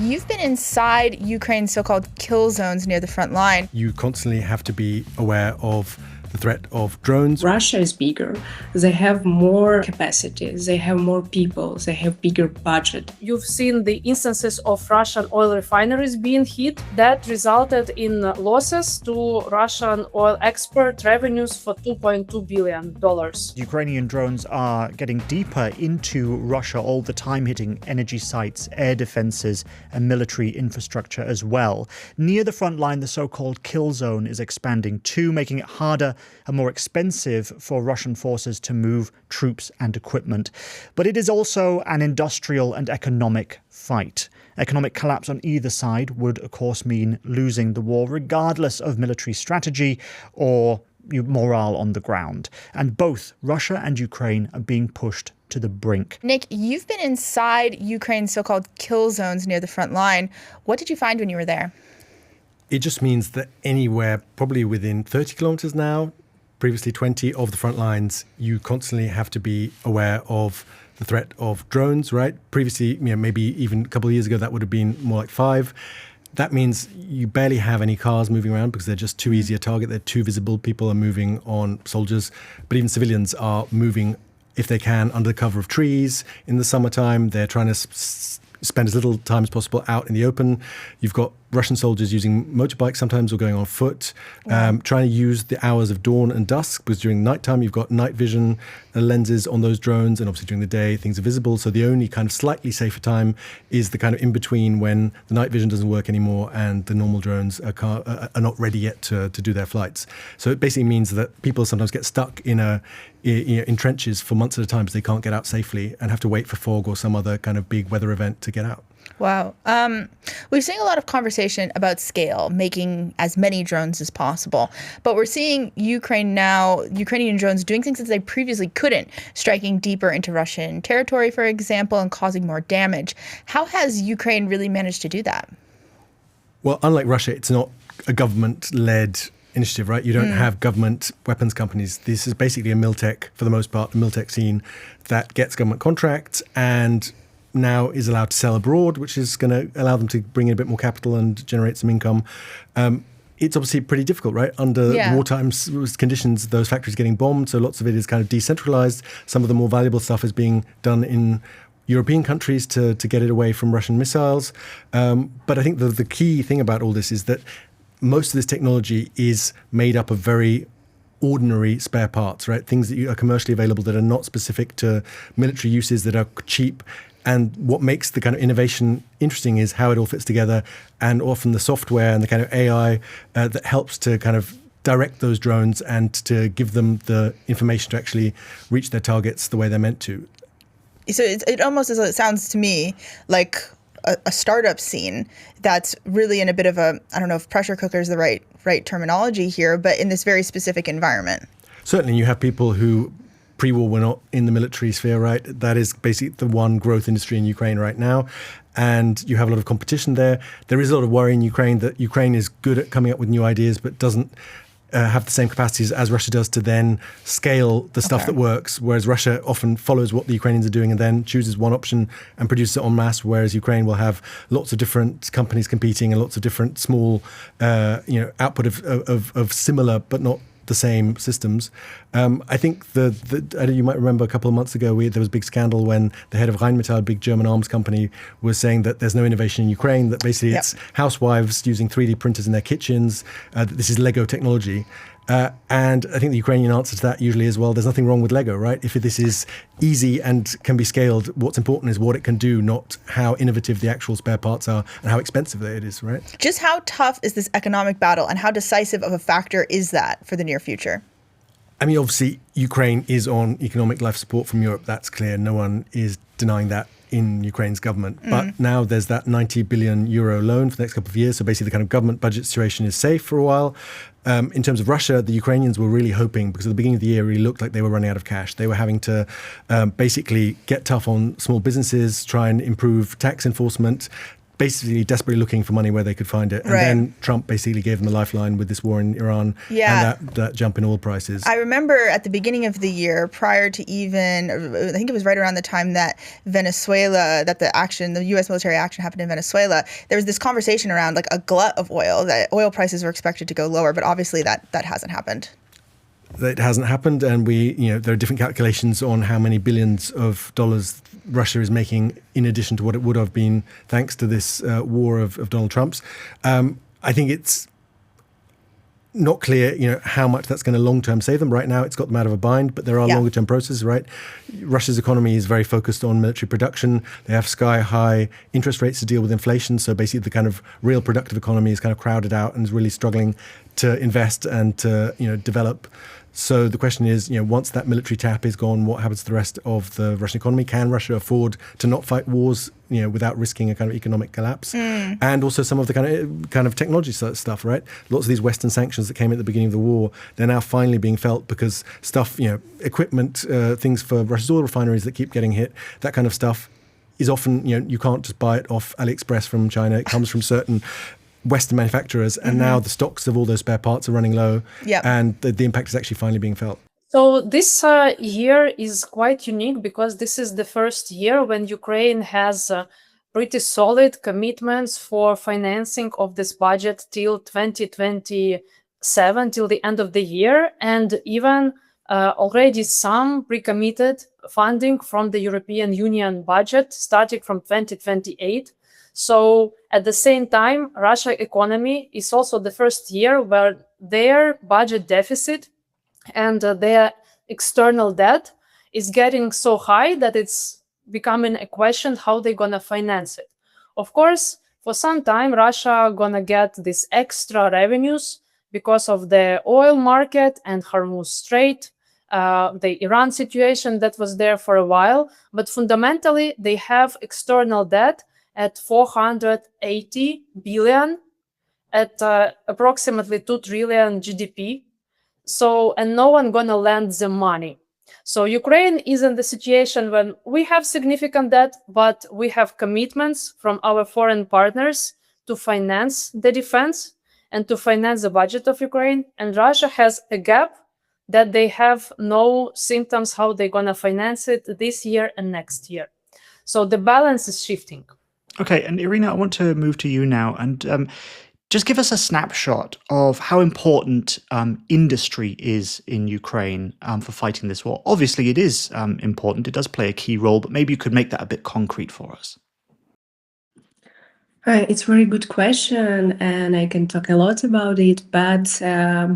you've been inside Ukraine's so-called kill zones near the front line. You constantly have to be aware of the threat of drones. Russia is bigger. They have more capacity. They have more people. They have bigger budget. You've seen the instances of Russian oil refineries being hit. That resulted in losses to Russian oil export revenues for $2.2 billion. Ukrainian drones are getting deeper into Russia all the time, hitting energy sites, air defenses, and military infrastructure as well. Near the front line, the so-called kill zone is expanding too, making it harder and more expensive for Russian forces to move troops and equipment. But it is also an industrial and economic fight. Economic collapse on either side would, of course, mean losing the war, regardless of military strategy or morale on the ground. And both Russia and Ukraine are being pushed to the brink. Nick, you've been inside Ukraine's so-called kill zones near the front line. What did you find when you were there? It just means that anywhere, probably within 30 kilometers now, previously 20 of the front lines, you constantly have to be aware of the threat of drones, right? Previously, maybe even a couple of years ago, that would have been more like 5. That means you barely have any cars moving around because they're just too easy a target. They're too visible. People are moving on soldiers, but even civilians are moving, if they can, under the cover of trees. In the summertime, they're trying to spend as little time as possible out in the open. You've got Russian soldiers using motorbikes sometimes or going on foot, trying to use the hours of dawn and dusk, because during nighttime you've got night vision lenses on those drones, and obviously during the day things are visible. So the only kind of slightly safer time is the kind of in between when the night vision doesn't work anymore and the normal drones are not ready yet to do their flights. So it basically means that people sometimes get stuck in trenches for months at a time because they can't get out safely and have to wait for fog or some other kind of big weather event to get out. Wow. We've seen a lot of conversation about scale, making as many drones as possible. But we're seeing Ukrainian drones doing things that they previously couldn't, striking deeper into Russian territory, for example, and causing more damage. How has Ukraine really managed to do that? Well, unlike Russia, it's not a government-led initiative, right? You don't have government weapons companies. This is basically a Miltech, for the most part, a Miltech scene that gets government contracts and now is allowed to sell abroad, which is going to allow them to bring in a bit more capital and generate some income. It's obviously pretty difficult, right? Under wartime conditions, those factories getting bombed. So lots of it is kind of decentralized. Some of the more valuable stuff is being done in European countries to get it away from Russian missiles. But I think the key thing about all this is that most of this technology is made up of very ordinary spare parts, right? Things that are commercially available that are not specific to military uses, that are cheap. And what makes the kind of innovation interesting is how it all fits together, and often the software and the kind of AI that helps to kind of direct those drones and to give them the information to actually reach their targets the way they're meant to. So it almost sounds to me like a startup scene that's really in a bit of a, I don't know if pressure cooker is the right terminology here, but in this very specific environment. Certainly you have people who pre-war were not in the military sphere, right? That is basically the one growth industry in Ukraine right now. And you have a lot of competition there. There is a lot of worry in Ukraine that Ukraine is good at coming up with new ideas, but doesn't have the same capacities as Russia does to then scale the stuff that works, whereas Russia often follows what the Ukrainians are doing and then chooses one option and produces it en masse, whereas Ukraine will have lots of different companies competing and lots of different small output of similar but not the same systems. I think you might remember a couple of months ago there was a big scandal when the head of Rheinmetall, a big German arms company, was saying that there's no innovation in Ukraine, that basically it's housewives using 3D printers in their kitchens, that this is Lego technology. And I think the Ukrainian answer to that usually is, well, there's nothing wrong with Lego, right? If this is easy and can be scaled, what's important is what it can do, not how innovative the actual spare parts are and how expensive it is, right? Just how tough is this economic battle, and how decisive of a factor is that for the near future? I mean, obviously, Ukraine is on economic life support from Europe. That's clear. No one is denying that in Ukraine's government. But now there's that 90 billion euro loan for the next couple of years. So basically the kind of government budget situation is safe for a while. In terms of Russia, the Ukrainians were really hoping, because at the beginning of the year, it really looked like they were running out of cash. They were having to basically get tough on small businesses, try and improve tax enforcement, basically desperately looking for money where they could find it. And Right. then Trump basically gave them a lifeline with this war in Iran Yeah. and that jump in oil prices. I remember at the beginning of the year, prior to even, I think it was right around the time that the U.S. military action happened in Venezuela, there was this conversation around like a glut of oil, that oil prices were expected to go lower, but obviously that hasn't happened. It hasn't happened, and there are different calculations on how many billions of dollars Russia is making in addition to what it would have been thanks to this war of Donald Trump's. I think it's not clear, how much that's going to long-term save them. Right now, it's got them out of a bind, but there are longer-term processes, right? Russia's economy is very focused on military production. They have sky-high interest rates to deal with inflation. So basically, the kind of real productive economy is kind of crowded out and is really struggling to invest and to, develop. So the question is, once that military tap is gone, what happens to the rest of the Russian economy? Can Russia afford to not fight wars, without risking a kind of economic collapse? And also some of the kind of technology stuff, right? Lots of these Western sanctions that came at the beginning of the war, they're now finally being felt because stuff, equipment, things for Russia's oil refineries that keep getting hit, that kind of stuff is often, you can't just buy it off AliExpress from China. It comes from certain Western manufacturers, and now the stocks of all those spare parts are running low, and the impact is actually finally being felt. So this year is quite unique because this is the first year when Ukraine has pretty solid commitments for financing of this budget till 2027, till the end of the year, and even already some pre-committed funding from the European Union budget starting from 2028. So at the same time, Russia economy is also the first year where their budget deficit and their external debt is getting so high that it's becoming a question how they're going to finance it. Of course, for some time, Russia going to get these extra revenues because of the oil market and Hormuz Strait, the Iran situation that was there for a while. But fundamentally, they have external debt at 480 billion, at approximately 2 trillion GDP. So, and no one gonna lend them money. So Ukraine is in the situation when we have significant debt, but we have commitments from our foreign partners to finance the defense and to finance the budget of Ukraine. And Russia has a gap that they have no symptoms how they're gonna finance it this year and next year. So the balance is shifting. Okay, and Iryna, I want to move to you now and just give us a snapshot of how important industry is in Ukraine for fighting this war. Obviously, it is important. It does play a key role, but maybe you could make that a bit concrete for us. It's a very good question, and I can talk a lot about it, but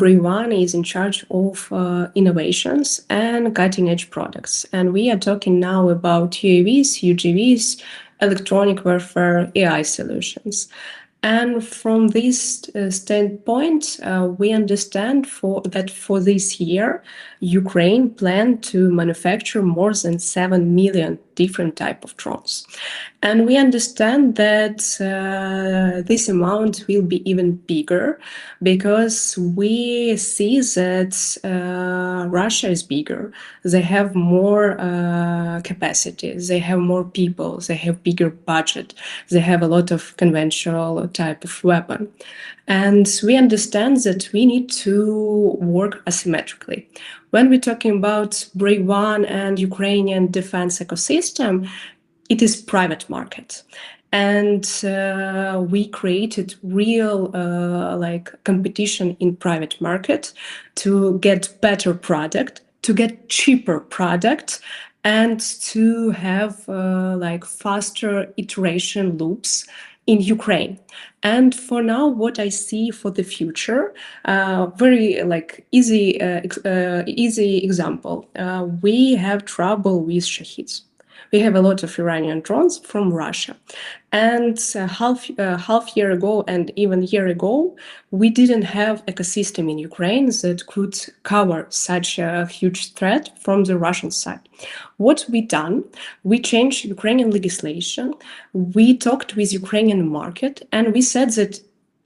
Brave1 is in charge of innovations and cutting-edge products. And we are talking now about UAVs, UGVs, electronic warfare, AI solutions. And from this standpoint, we understand that for this year, Ukraine planned to manufacture more than 7 million different types of drones. And we understand that this amount will be even bigger because we see that Russia is bigger. They have more capacity, they have more people, they have bigger budget, they have a lot of conventional type of weapon. And we understand that we need to work asymmetrically. When we're talking about Brave1 and Ukrainian defense ecosystem, it is private market. And we created real competition in private market to get better product, to get cheaper product, and to have faster iteration loops in Ukraine. And for now, what I see for the future, very easy example. We have trouble with Shahids. We have a lot of Iranian drones from Russia. And half year ago and even year ago, we didn't have ecosystem in Ukraine that could cover such a huge threat from the Russian side. What we done, we changed Ukrainian legislation. We talked with Ukrainian market and we said that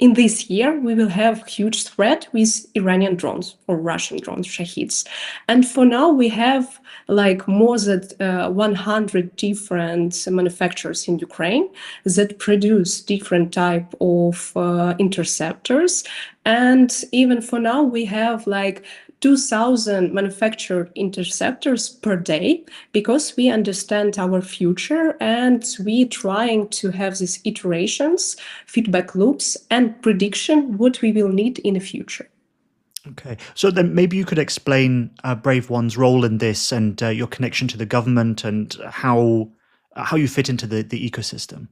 in this year, we will have huge threat with Iranian drones or Russian drones, Shahids. And for now, we have like more than 100 different manufacturers in Ukraine that produce different type of interceptors. And even for now, we have like 2,000 manufactured interceptors per day because we understand our future and we trying to have these iterations, feedback loops, and prediction what we will need in the future. Okay, so then maybe you could explain Brave1's role in this and your connection to the government and how you fit into the ecosystem.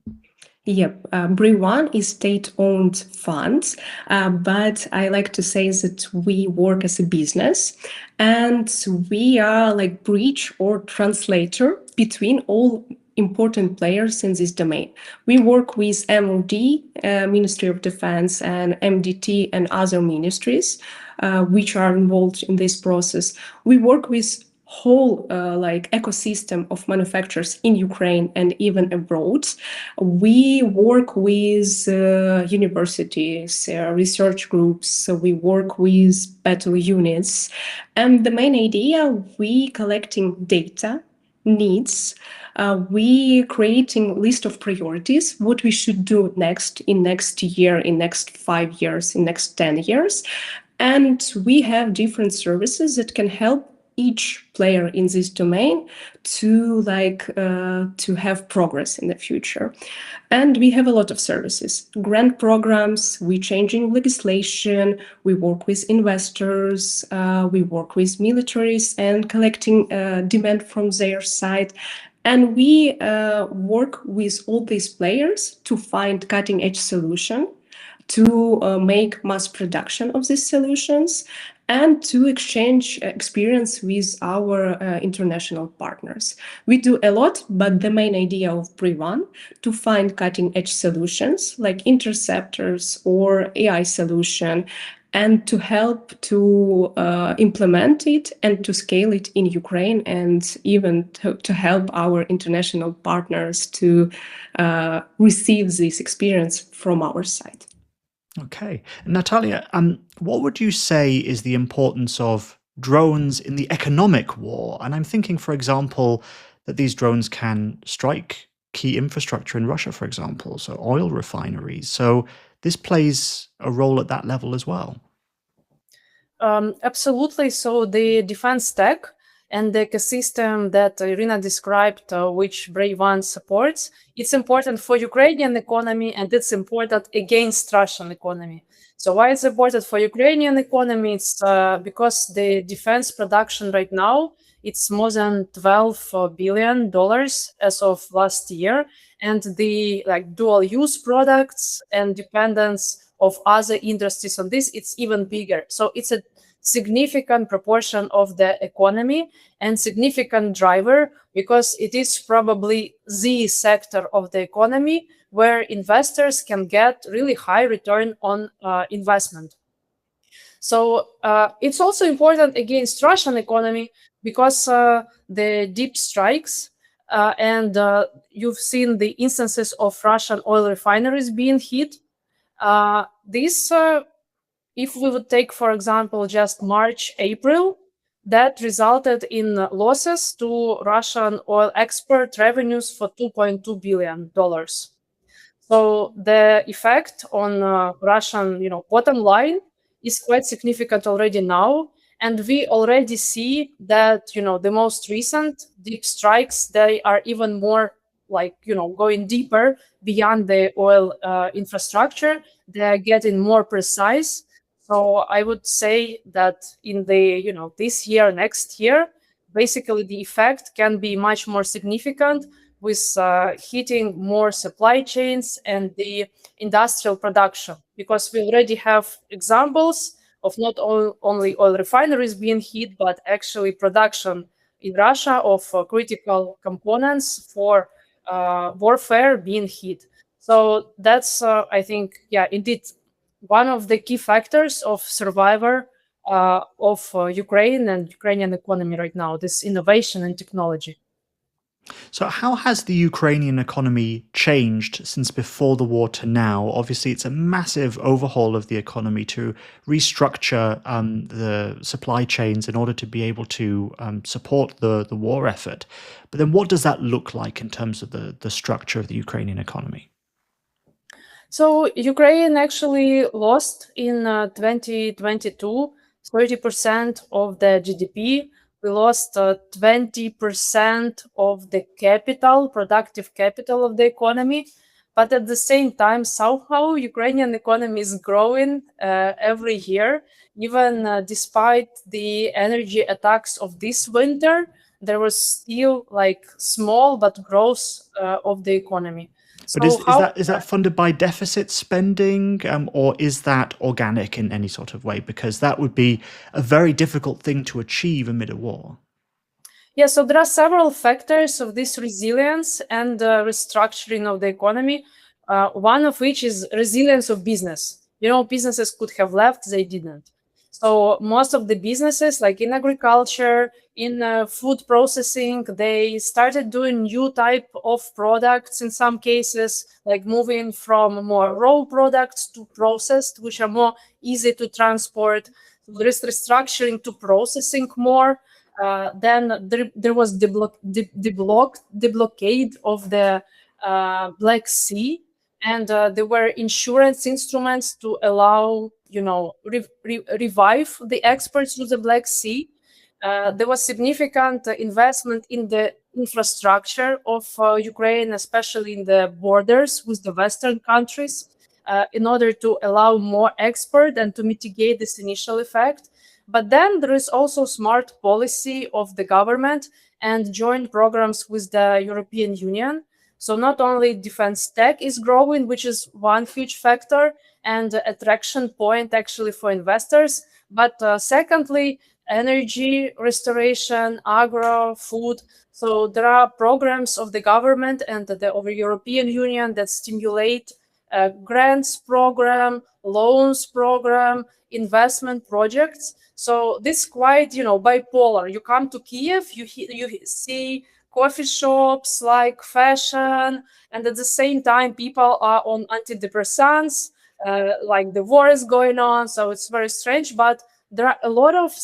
Yep, Brave1 is state-owned fund, but I like to say that we work as a business and we are like bridge or translator between all important players in this domain. We work with MOD, Ministry of Defense, and MDT and other ministries which are involved in this process. We work with whole like ecosystem of manufacturers in Ukraine and even abroad. We work with universities, research groups, so we work with battle units. And the main idea, we collecting data, needs, we creating list of priorities, what we should do next in next year, in next 5 years, in next 10 years. And we have different services that can help each player in this domain to to have progress in the future. And we have a lot of services, grant programs, we changing legislation, we work with investors, we work with militaries and collecting demand from their side. And we work with all these players to find cutting edge solution, to make mass production of these solutions, and to exchange experience with our international partners. We do a lot, but the main idea of Brave1 to find cutting edge solutions like interceptors or AI solution, and to help to implement it and to scale it in Ukraine, and even to help our international partners to receive this experience from our side. Okay. Nataliia, what would you say is the importance of drones in the economic war? And I'm thinking, for example, that these drones can strike key infrastructure in Russia, for example, so oil refineries. So this plays a role at that level as well. Absolutely. So the defense tech and the ecosystem that Iryna described, which Brave1 supports, it's important for Ukrainian economy and it's important against Russian economy. So why it's important for Ukrainian economy? It's because the defense production right now, it's more than $12 billion as of last year. And the dual use products and dependence of other industries on this, it's even bigger. So it's a significant proportion of the economy and significant driver, because it is probably the sector of the economy where investors can get really high return on investment. So it's also important against Russian economy because the deep strikes and you've seen the instances of Russian oil refineries being hit. If we would take, for example, just March, April, that resulted in losses to Russian oil export revenues for $2.2 billion. So the effect on Russian, bottom line is quite significant already now. And we already see that, the most recent deep strikes, they are even more going deeper beyond the oil infrastructure. They are getting more precise. So I would say that in the, this year, next year, basically the effect can be much more significant with hitting more supply chains and the industrial production, because we already have examples of not only oil refineries being hit, but actually production in Russia of critical components for warfare being hit. So that's, I think, indeed, one of the key factors of survivor of Ukraine and Ukrainian economy right now, this innovation and technology. So how has the Ukrainian economy changed since before the war to now? Obviously, it's a massive overhaul of the economy to restructure the supply chains in order to be able to support the war effort. But then what does that look like in terms of the structure of the Ukrainian economy? So Ukraine actually lost in 2022 30% of the GDP. We lost 20% of the capital, productive capital of the economy. But at the same time, somehow Ukrainian economy is growing every year. Even despite the energy attacks of this winter, there was still like small but growth of the economy. But So how is that funded by deficit spending, or is that organic in any sort of way? Because that would be a very difficult thing to achieve amid a war. Yeah, so there are several factors of this resilience and restructuring of the economy. One of which is resilience of business. Businesses could have left, they didn't. So most of the businesses, like in agriculture, in food processing, they started doing new type of products in some cases, like moving from more raw products to processed, which are more easy to transport. So there is restructuring to processing more. Then there was the blockade of the Black Sea, and there were insurance instruments to allow, revive the exports to the Black Sea. There was significant investment in the infrastructure of Ukraine, especially in the borders with the Western countries, in order to allow more export and to mitigate this initial effect. But then there is also smart policy of the government and joint programs with the European Union. So not only defense tech is growing, which is one huge factor and attraction point actually for investors, but secondly, energy restoration, agro, food. So there are programs of the government and of the European Union that stimulate grants program, loans program, investment projects. So this quite, bipolar. You come to Kyiv, you see coffee shops like fashion, and at the same time, people are on antidepressants, like the war is going on. So it's very strange, but there are a lot of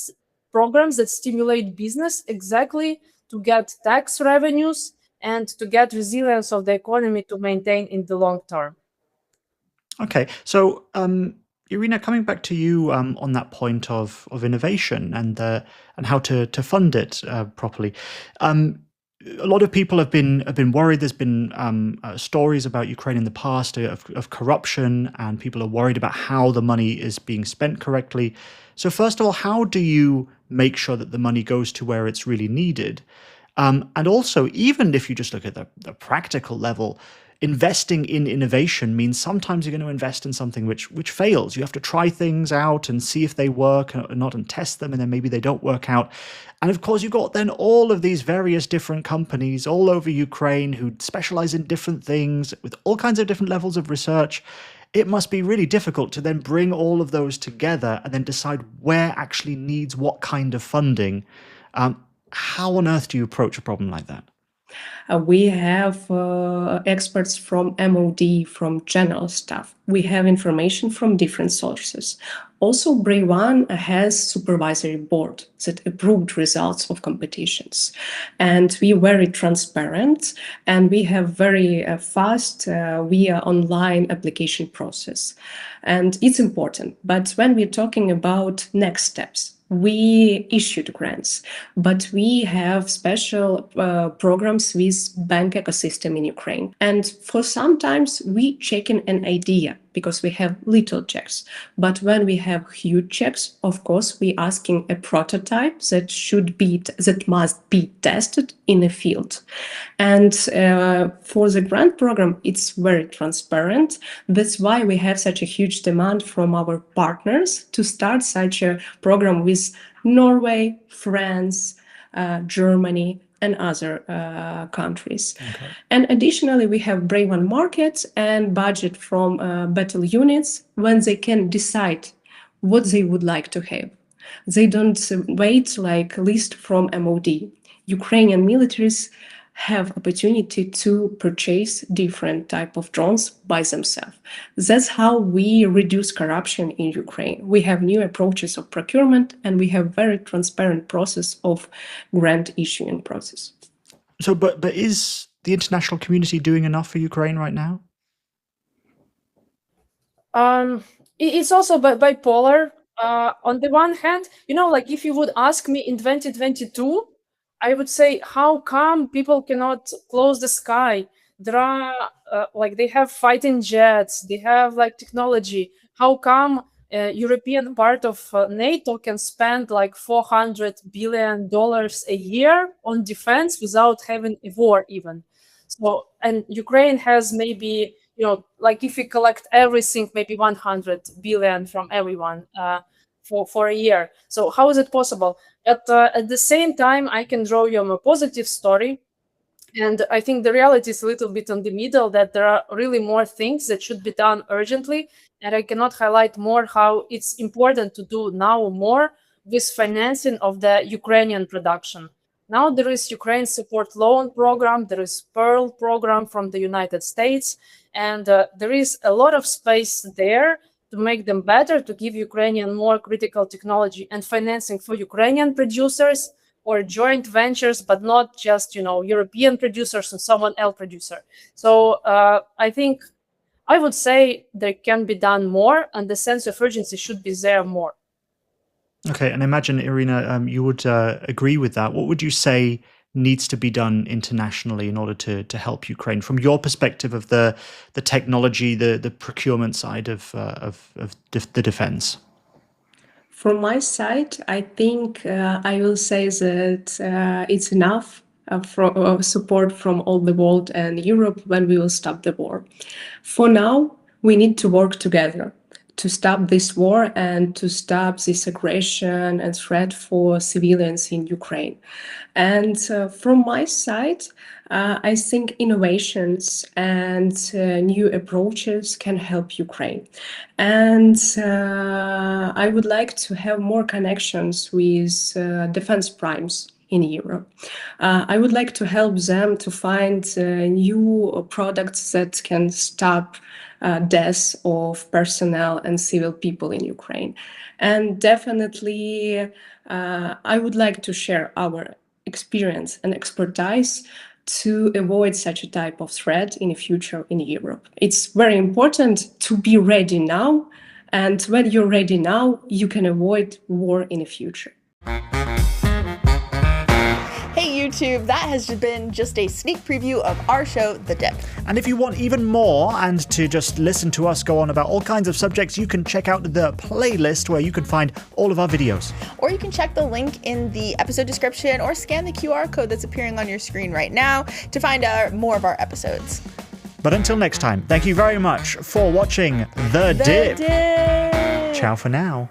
programs that stimulate business exactly to get tax revenues and to get resilience of the economy to maintain in the long term. Okay, so Iryna, coming back to you on that point of innovation and how to fund it properly. A lot of people have been worried. There's been stories about Ukraine in the past of corruption, and people are worried about how the money is being spent correctly. So first of all, how do you make sure that the money goes to where it's really needed? And also, even if you just look at the practical level, investing in innovation means sometimes you're going to invest in something which fails. You have to try things out and see if they work or not, and test them, and then maybe they don't work out. And of course, you've got then all of these various different companies all over Ukraine who specialize in different things with all kinds of different levels of research. It must be really difficult to then bring all of those together and then decide where actually needs what kind of funding. How on earth do you approach a problem like that? We have experts from MOD, from general staff. We have information from different sources. Also, Brave1 has supervisory board that approved results of competitions. And we are very transparent, and we have very fast via online application process. And it's important. But when we're talking about next steps, we issued grants, but we have special programs with bank ecosystem in Ukraine. And for sometimes we check in an idea because we have little checks. But when we have huge checks, of course, we asking a prototype that must be tested in a field. And for the grant program, it's very transparent. That's why we have such a huge demand from our partners to start such a program with Norway, France, Germany, and other countries. Okay. And additionally, we have Brave1 markets and budget from battle units when they can decide what they would like to have. They don't wait like list from MOD. Ukrainian militaries have opportunity to purchase different type of drones by themselves. That's how we reduce corruption in Ukraine. We have new approaches of procurement, and we have very transparent process of grant issuing process. So, but is the international community doing enough for Ukraine right now? It's also bipolar. On the one hand, like if you would ask me in 2022, I would say, how come people cannot close the sky? There are they have fighting jets, they have like technology. How come European part of NATO can spend like $400 billion a year on defense without having a war even? So, and Ukraine has maybe, like if we collect everything, maybe 100 billion from everyone for a year. So how is it possible? At the same time, I can draw you a positive story. And I think the reality is a little bit in the middle, that there are really more things that should be done urgently. And I cannot highlight more how it's important to do now more with financing of the Ukrainian production. Now there is Ukraine Support Loan Program, there is Pearl program from the United States, and there is a lot of space there to make them better, to give Ukrainian more critical technology and financing for Ukrainian producers or joint ventures, but not just, European producers and someone else producer. So I think I would say there can be done more, and the sense of urgency should be there more. Okay, and I imagine, Iryna, you would agree with that. What would you say needs to be done internationally in order to help Ukraine, from your perspective of the technology, the procurement side of the defense? From my side, I think I will say that it's enough support from all the world and Europe when we will stop the war. For now, we need to work together to stop this war and to stop this aggression and threat for civilians in Ukraine. And from my side, I think innovations and new approaches can help Ukraine. And I would like to have more connections with defense primes in Europe. I would like to help them to find new products that can stop deaths of personnel and civil people in Ukraine. And definitely, I would like to share our experience and expertise to avoid such a type of threat in the future in Europe. It's very important to be ready now, and when you're ready now, you can avoid war in the future. Hey YouTube, that has been just a sneak preview of our show, The Dip. And if you want even more and to just listen to us go on about all kinds of subjects, you can check out the playlist where you can find all of our videos. Or you can check the link in the episode description or scan the QR code that's appearing on your screen right now to find out more of our episodes. But until next time, thank you very much for watching The Dip. Ciao for now.